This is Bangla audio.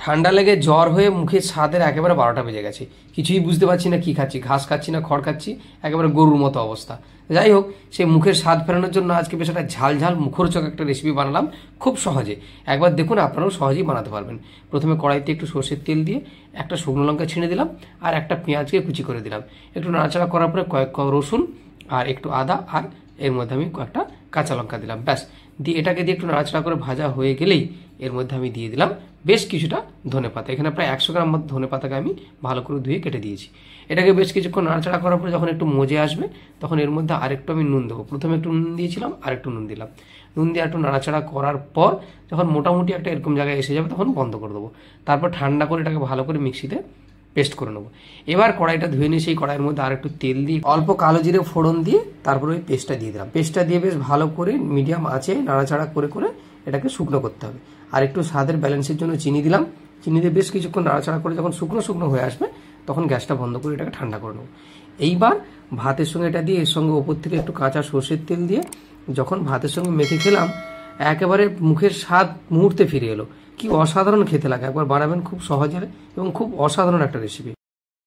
ঠান্ডা লেগে জ্বর হয়ে মুখের স্বাদের একেবারে 12টা বেজে গেছে, কিছুই বুঝতে পারছি না কি খাচ্ছি, ঘাস খাচ্ছি না খড় খাচ্ছি, একেবারে গরুর মতো অবস্থা। যাই হোক, সেই মুখের স্বাদ ফেরানোর জন্য আজকে বেশ একটা ঝাল ঝাল মুখরোচক একটা রেসিপি বানালাম খুব সহজে। একবার দেখুন, আপনারাও সহজেই বানাতে পারবেন। প্রথমে কড়াইতে একটু সর্ষের তেল দিয়ে একটা শুকনো লঙ্কা ছিঁড়ে দিলাম আর একটা পেঁয়াজকে কুচি করে দিলাম। একটু নাড়াচাড়া করার পরে কয়েক কোয়া রসুন আর একটু আদা আর এর মধ্যে আমি কয়েকটা কাঁচা লঙ্কা দিলাম, ব্যাস। দিয়ে এটাকে দিয়ে একটু নাড়াচাড়া করে ভাজা হয়ে গেলেই এর মধ্যে আমি দিয়ে দিলাম বেশ কিছুটা ধনেপাতা। এখানে প্রায় 100 গ্রাম মতো ধনেপাতাকে আমি ভালো করে ধুয়ে কেটে দিয়েছি। এটাকে বেশ কিছুক্ষণ নাড়াচাড়া করার পরে যখন একটু মজে আসবে তখন এর মধ্যে আরেকটু আমি নুন দেবো। প্রথমে একটু নুন দিয়েছিলাম, আরেকটু নুন দিলাম। নুন দিয়ে একটু নাড়াচাড়া করার পর যখন মোটামুটি একটা এরকম জায়গায় এসে যাবে তখন বন্ধ করে দেবো। তারপর ঠান্ডা করে এটাকে ভালো করে মিক্সিতে পেস্ট করে নেবো। এবার কড়াইটা ধুয়ে নিয়ে সেই কড়াইয়ের মধ্যে আরেকটু তেল দিয়ে অল্প কালো জিরে ফোড়ন দিয়ে তারপরে ওই পেস্টটা দিয়ে দিলাম। পেস্টটা দিয়ে বেশ ভালো করে মিডিয়াম আঁচে নাড়াচাড়া করে করে এটাকে শুকনো করতে হবে। আর একটু স্বাদের ব্যালেন্সের জন্য চিনি দিলাম। চিনি দিয়ে বেশ কিছুক্ষণ নাড়াচাড়া করে যখন শুকনো শুকনো হয়ে আসবে তখন গ্যাসটা বন্ধ করে এটাকে ঠান্ডা করে নেবো। এইবার ভাতের সঙ্গে এটা দিয়ে এর সঙ্গে ওপর থেকে একটু কাঁচা সর্ষের তেল দিয়ে যখন ভাতের সঙ্গে মেখে খেলাম, একেবারে মুখের স্বাদ মুহূর্তে ফিরে এলো। কি অসাধারণ খেতে লাগে, একবার বানাবেন, খুব সহজে এবং খুব অসাধারণ একটা রেসিপি।